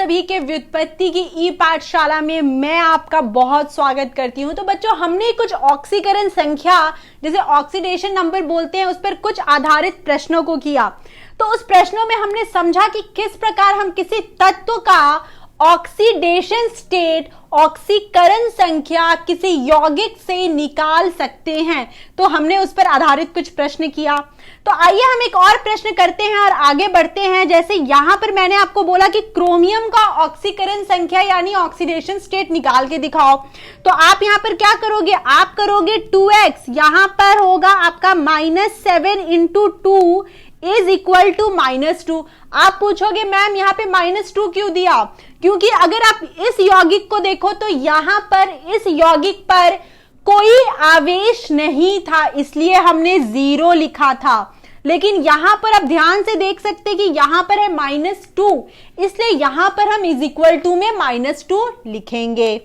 सभी के व्युत्पत्ति की ई पाठशाला में मैं आपका बहुत स्वागत करती हूं। तो बच्चों, हमने कुछ ऑक्सीकरण संख्या जिसे ऑक्सीडेशन नंबर बोलते हैं उस पर कुछ आधारित प्रश्नों को किया। तो उस प्रश्नों में हमने समझा कि किस प्रकार हम किसी तत्व का ऑक्सीडेशन स्टेट, ऑक्सीकरण संख्या किसी यौगिक से निकाल सकते हैं। तो हमने उस पर आधारित कुछ प्रश्न किया। तो आइए हम एक और प्रश्न करते हैं और आगे बढ़ते हैं। जैसे यहां पर मैंने आपको बोला कि क्रोमियम का ऑक्सीकरण संख्या यानी ऑक्सीडेशन स्टेट निकाल के दिखाओ। तो आप यहां पर क्या करोगे, आप करोगे 2x, यहां पर होगा आपका -7 × 2 इज इक्वल टू -2। आप पूछोगे मैम यहाँ पे -2 क्यों दिया? क्योंकि अगर आप इस यौगिक को देखो तो यहां पर इस यौगिक पर कोई आवेश नहीं था, इसलिए हमने 0 लिखा था। लेकिन यहां पर आप ध्यान से देख सकते हैं कि यहां पर है -2, इसलिए यहां पर हम इज इक्वल टू में -2 लिखेंगे।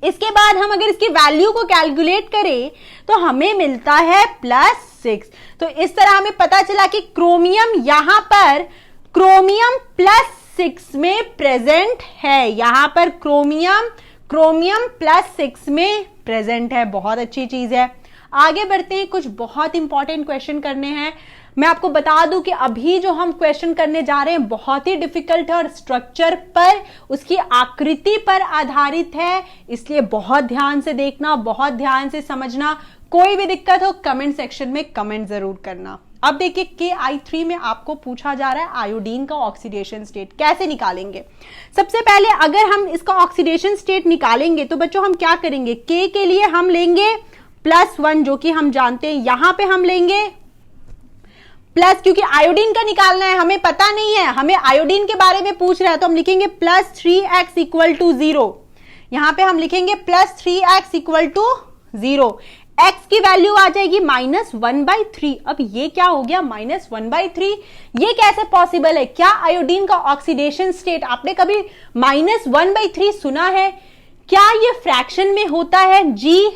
इसके बाद हम अगर इसकी वैल्यू को कैलकुलेट करें तो हमें मिलता है +6। तो इस तरह हमें पता चला कि क्रोमियम यहां पर क्रोमियम +6 में प्रेजेंट है। यहां पर क्रोमियम +6 में प्रेजेंट है। बहुत अच्छी चीज है। आगे बढ़ते हैं, कुछ बहुत इंपॉर्टेंट क्वेश्चन करने हैं। मैं आपको बता दूं कि अभी जो हम क्वेश्चन करने जा रहे हैं बहुत ही डिफिकल्ट है और स्ट्रक्चर पर, उसकी आकृति पर आधारित है, इसलिए बहुत ध्यान से देखना, बहुत ध्यान से समझना। कोई भी दिक्कत हो कमेंट सेक्शन में कमेंट जरूर करना। अब देखिए KI3 में आपको पूछा जा रहा है आयोडीन का ऑक्सीडेशन स्टेट कैसे निकालेंगे। सबसे पहले अगर हम इसका ऑक्सीडेशन स्टेट निकालेंगे तो बच्चों हम क्या करेंगे, K के लिए हम लेंगे +1 जो कि हम जानते हैं। यहां पे हम लेंगे प्लस, क्योंकि आयोडीन का निकालना है, हमें पता नहीं है, हमें आयोडीन के बारे में पूछ रहा है, तो हम लिखेंगे +3x = 0। यहां पे हम लिखेंगे +3x = 0। x की वैल्यू आ जाएगी -1/3। अब ये क्या हो गया, -1/3? ये कैसे पॉसिबल है? क्या आयोडीन का ऑक्सीडेशन स्टेट आपने कभी -1/3 सुना है? क्या ये फ्रैक्शन में होता है? जी।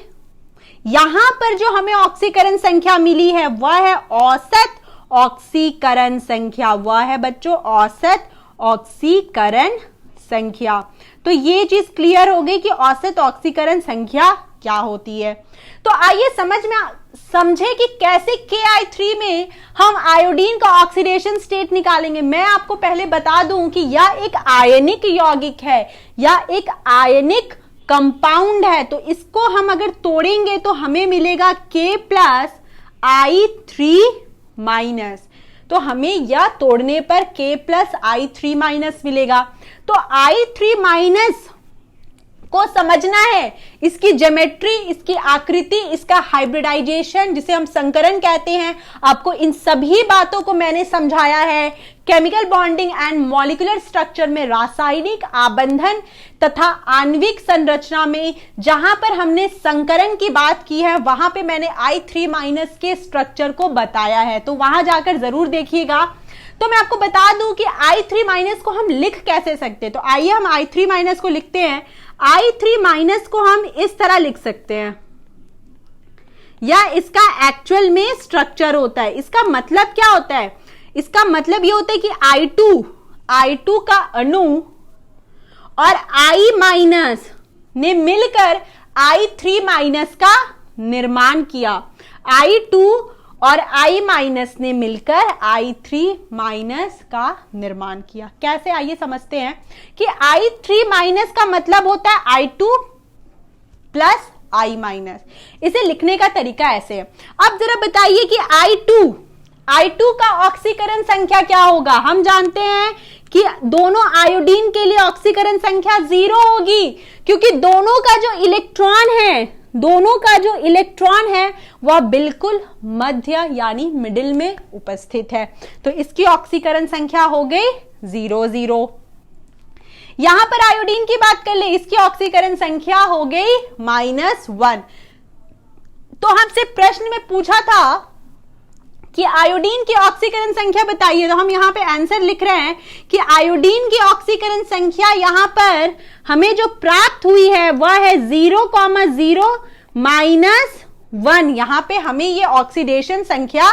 यहां पर जो हमें ऑक्सीकरण संख्या मिली है वह है औसत ऑक्सीकरण संख्या, वह है बच्चों औसत ऑक्सीकरण संख्या। तो ये चीज क्लियर हो गई कि औसत ऑक्सीकरण संख्या क्या होती है। तो आइए समझे कि कैसे KI3 में हम आयोडीन का ऑक्सीडेशन स्टेट निकालेंगे। मैं आपको पहले बता दूं कि यह एक आयनिक यौगिक है या एक आयनिक कंपाउंड है। तो इसको हम अगर तोड़ेंगे तो हमें मिलेगा K + I3-। तो हमें यह तोड़ने पर K + I3- मिलेगा। तो I3- को समझना है, इसकी ज्योमेट्री, इसकी आकृति, इसका हाइब्रिडाइजेशन जिसे हम संकरण कहते हैं। आपको इन सभी बातों को मैंने समझाया है। Chemical bonding and molecular structure में, रासायनिक आबंधन तथा आणविक संरचना में जहां पर हमने संकरण की बात की है वहां पे मैंने I3- के स्ट्रक्चर को बताया है, तो वहां जाकर जरूर देखिएगा। तो मैं आपको बता दूं कि I3- को हम लिख कैसे सकते हैं। तो आइए हम I3- को लिखते हैं। I3- को हम इस तरह लिख सकते हैं, या इसका एक्चुअल में स्ट्रक्चर होता है। इसका मतलब क्या होता है? इसका मतलब ये होता है कि I2 का अणु और I- ने मिलकर I3- का निर्माण किया। I2 और I- ने मिलकर I3- का निर्माण किया। कैसे, आइए समझते हैं कि I3- का मतलब होता है I2 + I-। इसे लिखने का तरीका ऐसे है। अब जरा बताइए कि I2 का ऑक्सीकरण संख्या क्या होगा। हम जानते हैं कि दोनों आयोडीन के लिए ऑक्सीकरण संख्या 0 होगी, क्योंकि दोनों का जो इलेक्ट्रॉन है वह बिल्कुल मध्य यानी मिडिल में उपस्थित है। तो इसकी ऑक्सीकरण संख्या हो गई 0। यहां पर आयोडीन की बात कर ले, इसकी ऑक्सीकरण संख्या हो गई -1। तो हमसे प्रश्न में पूछा था कि आयोडीन की ऑक्सीकरण संख्या बताइए, तो हम यहां पे आंसर लिख रहे हैं कि आयोडीन की ऑक्सीकरण संख्या यहां पर हमें जो प्राप्त हुई है वह है 0,0 -1। यहां पे हमें ये ऑक्सीडेशन संख्या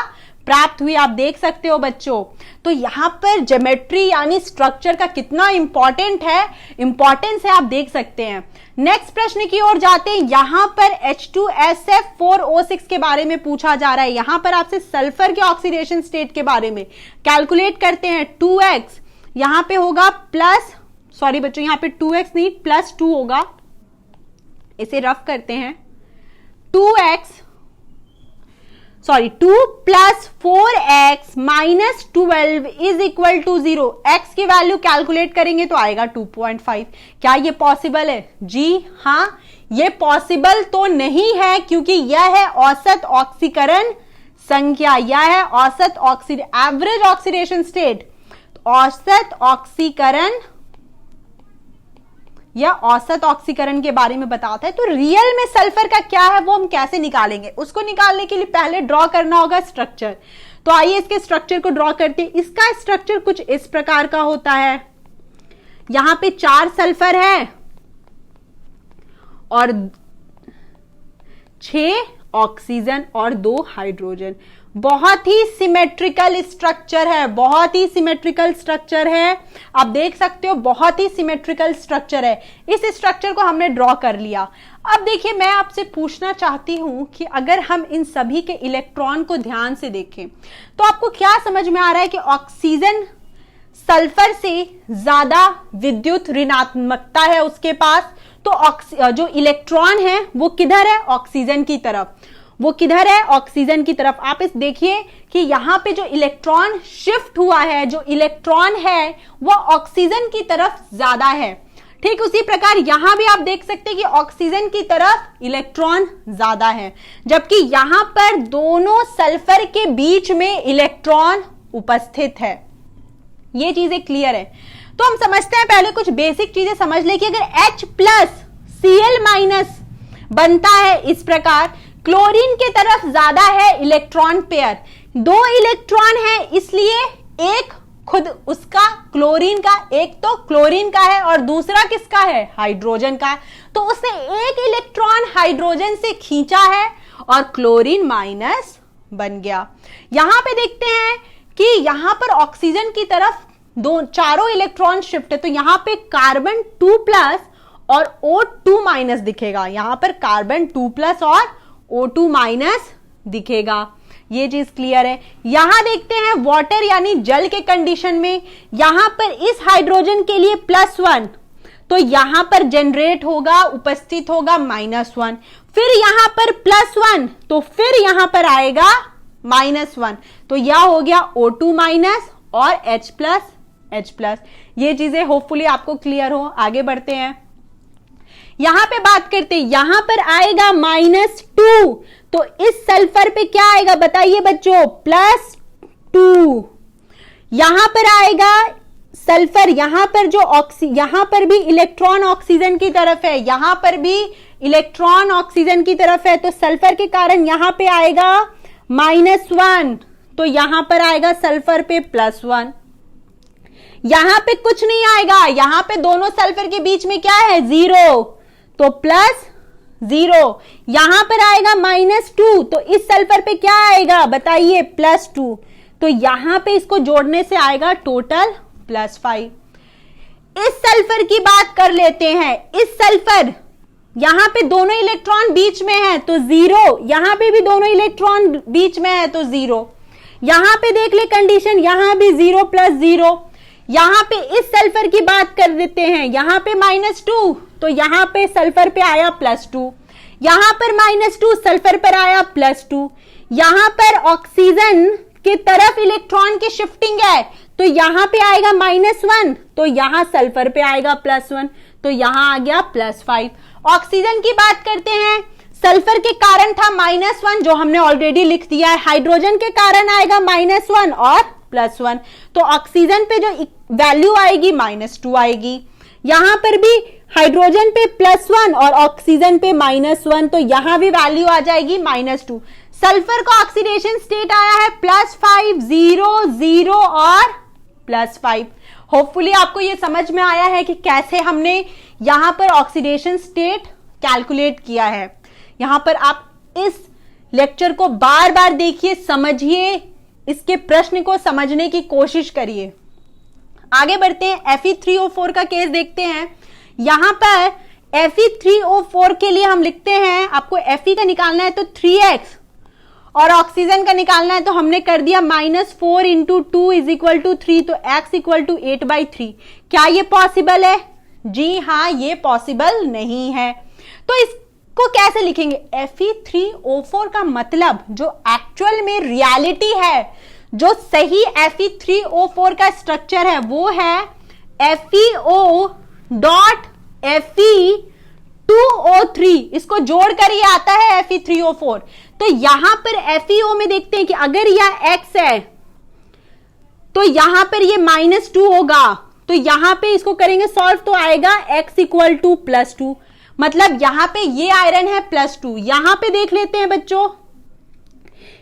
प्राप्त हुई, आप देख सकते हो बच्चों। तो यहां पर ज्योमेट्री यानी स्ट्रक्चर का कितना इंपॉर्टेंस है आप देख सकते हैं। नेक्स्ट प्रश्न की ओर जाते हैं। यहां पर H2SF4O6 के बारे में पूछा जा रहा है। यहां पर आपसे सल्फर के ऑक्सीडेशन स्टेट के बारे में कैलकुलेट करते हैं। 2x यहां पे होगा प्लस, सॉरी बच्चों यहां पे 2x नहीं +2 होगा, इसे रफ करते हैं। 2 + 4x - 12 = 0। x की वैल्यू कैलकुलेट करेंगे तो आएगा 2.5। क्या ये पॉसिबल है? जी हां, ये पॉसिबल तो नहीं है क्योंकि यह है औसत ऑक्सीकरण संख्या, यह है औसत एवरेज ऑक्सीडेशन स्टेट। औसत ऑक्सीकरण या औसत ऑक्सीकरण के बारे में बताता है। तो रियल में सल्फर का क्या है वो हम कैसे निकालेंगे? उसको निकालने के लिए पहले ड्रॉ करना होगा स्ट्रक्चर। तो आइए इसके स्ट्रक्चर को ड्रॉ करते हैं। इसका स्ट्रक्चर कुछ इस प्रकार का होता है। यहां पे 4 सल्फर है और 6 ऑक्सीजन और 2 हाइड्रोजन। बहुत ही सिमेट्रिकल स्ट्रक्चर है, बहुत ही सिमेट्रिकल स्ट्रक्चर है। आप देख सकते हो बहुत ही सिमेट्रिकल स्ट्रक्चर है। इस स्ट्रक्चर को हमने ड्रॉ कर लिया। अब देखिए मैं आपसे पूछना चाहती हूं कि अगर हम इन सभी के इलेक्ट्रॉन को ध्यान से देखें तो आपको क्या समझ में आ रहा है कि ऑक्सीजन सल्फर से ज्यादा विद्युत ऋणात्मकता है उसके पास। तो जो इलेक्ट्रॉन है वो किधर है? ऑक्सीजन की तरफ। वो किधर है? ऑक्सीजन की तरफ। आप इस देखिए कि यहां पे जो इलेक्ट्रॉन शिफ्ट हुआ है, जो इलेक्ट्रॉन है वो ऑक्सीजन की तरफ ज्यादा है। ठीक उसी प्रकार यहां भी आप देख सकते हैं कि ऑक्सीजन की तरफ इलेक्ट्रॉन ज्यादा है, जबकि यहां पर दोनों सल्फर के बीच में इलेक्ट्रॉन उपस्थित है। ये चीजें क्लियर है। तो हम समझते हैं, पहले कुछ बेसिक चीजें समझ ले कि अगर H+Cl- बनता है इस प्रकार, क्लोरीन के तरफ ज्यादा है इलेक्ट्रॉन पेयर। 2 इलेक्ट्रॉन है इसलिए एक खुद उसका क्लोरीन का, एक तो क्लोरीन का है और दूसरा किसका है? हाइड्रोजन का। तो उसने एक इलेक्ट्रॉन हाइड्रोजन से खींचा है और क्लोरीन माइनस बन गया। यहां पे देखते हैं कि यहां पर ऑक्सीजन की तरफ चारों इलेक्ट्रॉन शिफ्ट है। तो यहां पे कार्बन 2+ और O2- दिखेगा। यहां पर कार्बन 2+ और O2- दिखेगा। ये चीज क्लियर है। यहां देखते हैं वाटर यानी जल के कंडीशन में, यहां पर इस हाइड्रोजन के लिए +1, तो यहां पर जनरेट होगा, उपस्थित होगा -1। फिर यहां पर +1, तो फिर यहां पर आएगा -1। तो यह हो गया O2- और H+। ये चीजें होपफुली आपको क्लियर हो। आगे बढ़ते हैं। यहां पे बात करते हैं, यहां पर आएगा -2, तो इस सल्फर पे क्या आएगा बताइए बच्चों? +2। यहां पर आएगा सल्फर, यहां पर जो यहां पर भी इलेक्ट्रॉन ऑक्सीजन की तरफ है, यहां पर भी इलेक्ट्रॉन ऑक्सीजन की तरफ है, तो सल्फर के कारण यहां पे आएगा -1, तो यहां पर आएगा सल्फर पे +1। यहां पे कुछ नहीं आएगा, यहां पे दोनों सल्फर के बीच में क्या है? 0, तो +0। यहां पर आएगा -2, तो इस सल्फर पे क्या आएगा बताइए? +2। तो यहां पे इसको जोड़ने से आएगा टोटल +5। इस सल्फर की बात कर लेते हैं। इस सल्फर यहां पे दोनों इलेक्ट्रॉन बीच में है तो 0, यहां पे भी दोनों इलेक्ट्रॉन बीच में है तो 0। यहां पे देख ले कंडीशन, यहां भी 0 + 0। यहां पे इस सल्फर की बात कर देते हैं, यहां पे -2, तो यहां पे सल्फर पे आया +2। यहां पर -2 सल्फर पर आया +2। यहां पर ऑक्सीजन की तरफ इलेक्ट्रॉन की शिफ्टिंग है, तो यहां पे आएगा -1, तो यहां सल्फर पे आएगा +1, तो यहां आ गया +5। ऑक्सीजन की बात करते हैं, सल्फर के कारण था -1 जो हमने ऑलरेडी लिख दिया है। हाइड्रोजन के कारण आएगा -1 और +1, तो ऑक्सीजन पे जो वैल्यू आएगी -2 आएगी। यहां पर भी हाइड्रोजन पे +1 और ऑक्सीजन पे -1, तो यहां भी वैल्यू आ जाएगी -2। सल्फर का ऑक्सीडेशन स्टेट आया है +5, 0, 0 और +5। होपफुली आपको ये समझ में आया है कि कैसे हमने यहां पर ऑक्सीडेशन स्टेट कैलकुलेट किया है। यहां पर आप इस लेक्चर को बार बार देखिए, समझिए इसके प्रश्न को समझने की कोशिश करिए। आगे बढ़ते हैं, Fe3O4 का केस देखते हैं। यहां पर Fe3O4 के लिए हम लिखते हैं, आपको Fe का निकालना है तो 3x और ऑक्सीजन का निकालना है तो हमने कर दिया -4 इंटू 2 इज इक्वल टू 3, तो x इक्वल टू 8/3। क्या ये पॉसिबल है? जी हाँ, ये पॉसिबल नहीं है। तो इसको कैसे लिखेंगे? Fe3O4 का मतलब जो एक्चुअल में रियलिटी है, जो सही Fe3O4 का स्ट्रक्चर है वो है FeO.Fe2O3। इसको जोड़कर ये आता है Fe3O4। तो यहां पर FeO में देखते हैं कि अगर यह x है तो यहां पर ये -2 होगा, तो यहां पे इसको करेंगे सॉल्व तो आएगा x इक्वल टू +2। मतलब यहां पे ये आयरन है +2। यहां पे देख लेते हैं बच्चों,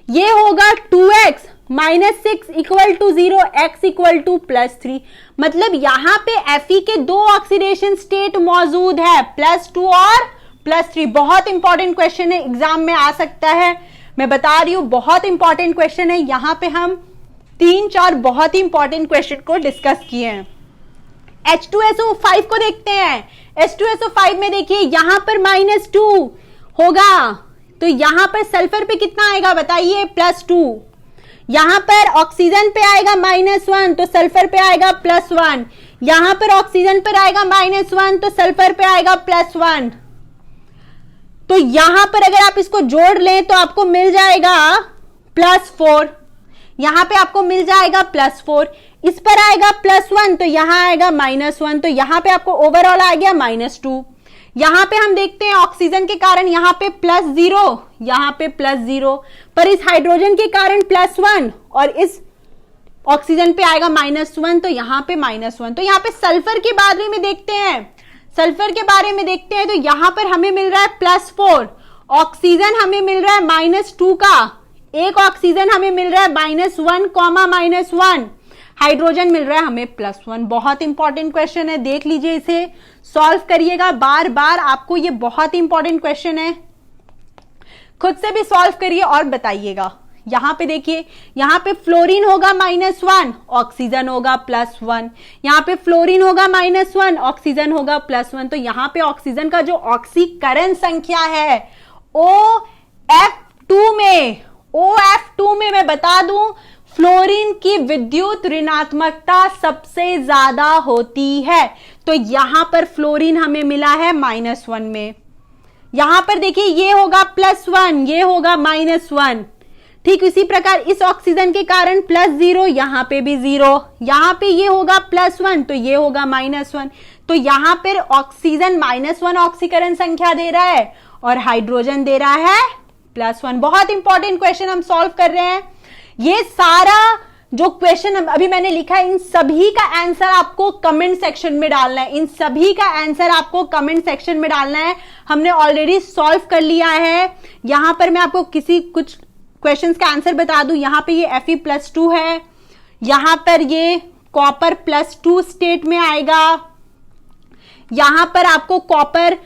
ये होगा 2x -6 equal to 0, x equal to +3। मतलब यहां पे Fe के दो ऑक्सीडेशन स्टेट मौजूद है, +2 और +3। बहुत इंपॉर्टेंट क्वेश्चन है, एग्जाम में आ सकता है, मैं बता रही हूं, बहुत इंपॉर्टेंट क्वेश्चन है। यहां पे हम 3-4 बहुत ही इंपॉर्टेंट क्वेश्चन को डिस्कस किए हैं। H2SO5 को देखते हैं। H2SO5 में देखिए यहां पर -2 होगा, तो यहां पर सल्फर पे कितना आएगा बताइए? +2। यहां पर ऑक्सीजन पे आएगा -1, तो सल्फर पे आएगा +1। यहां पर ऑक्सीजन पर आएगा -1, तो सल्फर पे आएगा +1। तो यहां पर अगर आप इसको जोड़ लें तो आपको मिल जाएगा +4। यहां पे आपको मिल जाएगा +4। इस पर आएगा +1, तो यहां आएगा -1, तो यहां पे आपको ओवरऑल आ गया -2। यहां पे हम देखते हैं ऑक्सीजन के कारण यहां पे +0, यहां पे +0, पर इस हाइड्रोजन के कारण +1 और इस ऑक्सीजन पे आएगा -1, तो यहां पे -1। तो यहां पे सल्फर के बारे में देखते हैं, सल्फर के बारे में देखते हैं, तो यहां पर हमें मिल रहा है +4, ऑक्सीजन हमें मिल रहा है -2 का, एक ऑक्सीजन हमें मिल रहा है -1, -1, हाइड्रोजन मिल रहा है हमें +1। बहुत इंपॉर्टेंट क्वेश्चन है, देख लीजिए, इसे सॉल्व करिएगा बार बार, आपको ये बहुत इंपॉर्टेंट क्वेश्चन है, खुद से भी सॉल्व करिए और बताइएगा। यहां पे देखिए, यहां पे फ्लोरीन होगा -1, ऑक्सीजन होगा +1, यहां पे फ्लोरीन होगा -1, ऑक्सीजन होगा +1। तो यहां पे ऑक्सीजन का जो ऑक्सीकरण संख्या है OF2 में मैं बता दूं, फ्लोरीन की विद्युत ऋणात्मकता सबसे ज्यादा होती है, तो यहां पर फ्लोरीन हमें मिला है -1 में। यहां पर देखिए ये होगा +1, ये होगा -1। ठीक इसी प्रकार इस ऑक्सीजन के कारण +0, यहां पे भी 0, यहां पे ये होगा +1, तो ये होगा -1। तो यहां पर ऑक्सीजन -1 ऑक्सीकरण संख्या दे रहा है और हाइड्रोजन दे रहा है +1। बहुत इंपॉर्टेंट क्वेश्चन हम सॉल्व कर रहे हैं। ये सारा जो क्वेश्चन अभी मैंने लिखा है, इन सभी का आंसर आपको कमेंट सेक्शन में डालना है, इन सभी का आंसर आपको कमेंट सेक्शन में डालना है। हमने ऑलरेडी सॉल्व कर लिया है। यहां पर मैं आपको कुछ क्वेश्चंस का आंसर बता दूं। यहां पे ये Fe+2 है, यहां पर ये कॉपर +2 स्टेट में आएगा, यहां पर आपको कॉपर